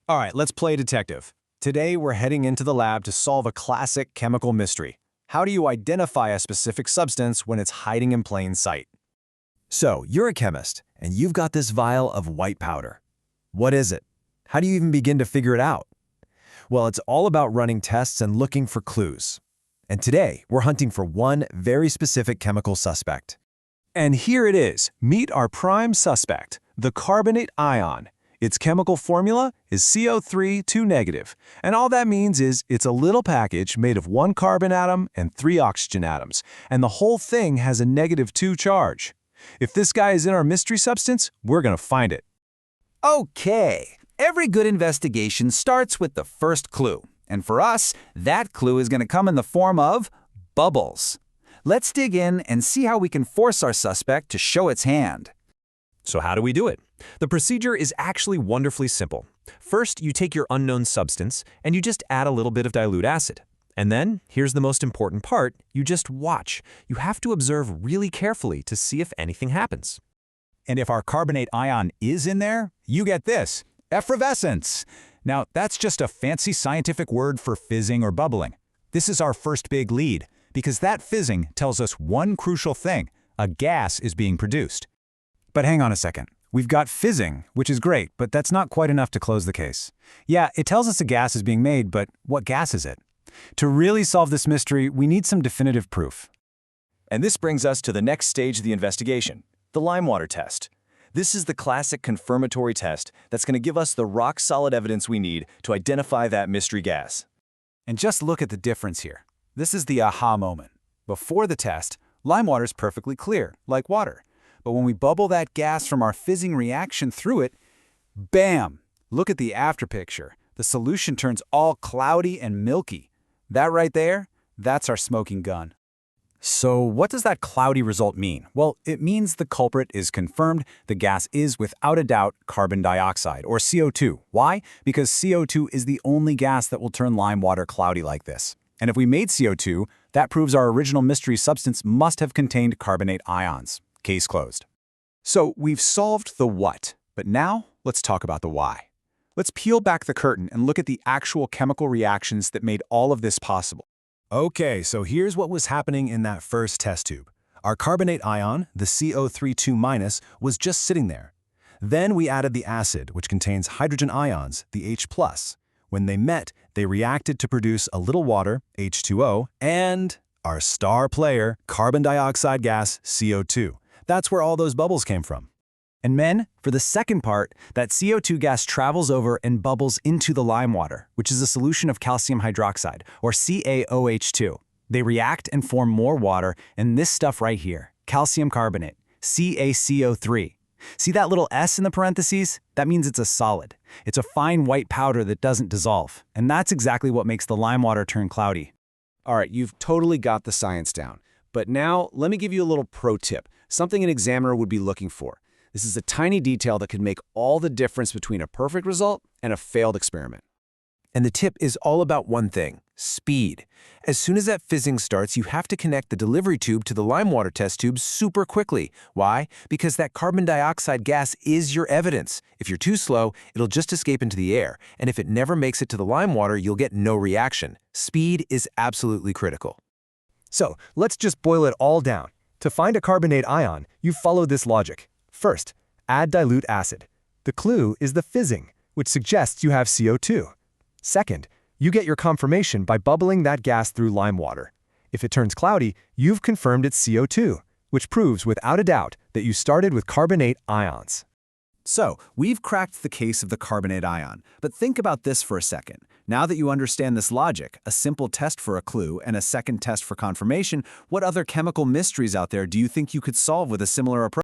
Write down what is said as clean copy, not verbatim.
All right, let's play detective. Today, we're heading into the lab to solve a classic chemical mystery. How do you identify a specific substance when it's hiding in plain sight? So, you're a chemist, and you've got this vial of white powder. What is it? How do you even begin to figure it out? Well, it's all about running tests and looking for clues. And today, we're hunting for one very specific chemical suspect. And here it is. Meet our prime suspect, the carbonate ion. Its chemical formula is CO₃², and all that means is it's a little package made of one carbon atom and 3 oxygen atoms, and the whole thing has a -2 charge. If this guy is in our mystery substance, we're gonna find it. Okay, every good investigation starts with the first clue, and for us, that clue is going to come in the form of bubbles. Let's dig in and see how we can force our suspect to show its hand. So how do we do it? The procedure is actually wonderfully simple. First, you take your unknown substance and you just add a little bit of dilute acid. And then, here's the most important part, you just watch. You have to observe really carefully to see if anything happens. And if our carbonate ion is in there, you get this, effervescence. Now, that's just a fancy scientific word for fizzing or bubbling. This is our first big lead, because that fizzing tells us one crucial thing, a gas is being produced. But hang on a second. We've got fizzing, which is great, but that's not quite enough to close the case. Yeah, it tells us a gas is being made, but what gas is it? To really solve this mystery, we need some definitive proof. And this brings us to the next stage of the investigation, the limewater test. This is the classic confirmatory test that's going to give us the rock-solid evidence we need to identify that mystery gas. And just look at the difference here. This is the aha moment. Before the test, limewater is perfectly clear, like water. But when we bubble that gas from our fizzing reaction through it, bam! Look at the after picture. The solution turns all cloudy and milky. That right there, that's our smoking gun. So what does that cloudy result mean? Well, it means the culprit is confirmed. The gas is, without a doubt, carbon dioxide, or CO₂. Why? Because CO₂ is the only gas that will turn lime water cloudy like this. And if we made CO₂, that proves our original mystery substance must have contained carbonate ions. Case closed. So we've solved the what, but now let's talk about the why. Let's peel back the curtain and look at the actual chemical reactions that made all of this possible. Okay, so here's what was happening in that first test tube. Our carbonate ion, the CO₃², was just sitting there. Then we added the acid, which contains hydrogen ions, the H+. When they met, they reacted to produce a little water, H2O, and our star player, carbon dioxide gas, CO₂. That's where all those bubbles came from. And men, for the second part, that CO₂ gas travels over and bubbles into the lime water, which is a solution of calcium hydroxide, or CaOH2. They react and form more water, and this stuff right here, calcium carbonate, CaCO3. See that little S in the parentheses? That means it's a solid. It's a fine white powder that doesn't dissolve, and that's exactly what makes the lime water turn cloudy. All right, you've totally got the science down. But now, let me give you a little pro tip, something an examiner would be looking for. This is a tiny detail that could make all the difference between a perfect result and a failed experiment. And the tip is all about one thing, speed. As soon as that fizzing starts, you have to connect the delivery tube to the limewater test tube super quickly. Why? Because that carbon dioxide gas is your evidence. If you're too slow, it'll just escape into the air. And if it never makes it to the limewater, you'll get no reaction. Speed is absolutely critical. So let's just boil it all down. To find a carbonate ion, you follow this logic. First, add dilute acid. The clue is the fizzing, which suggests you have CO₂. Second, you get your confirmation by bubbling that gas through lime water. If it turns cloudy, you've confirmed it's CO₂, which proves without a doubt that you started with carbonate ions. So, we've cracked the case of the carbonate ion, but think about this for a second. Now that you understand this logic, a simple test for a clue and a second test for confirmation, what other chemical mysteries out there do you think you could solve with a similar approach?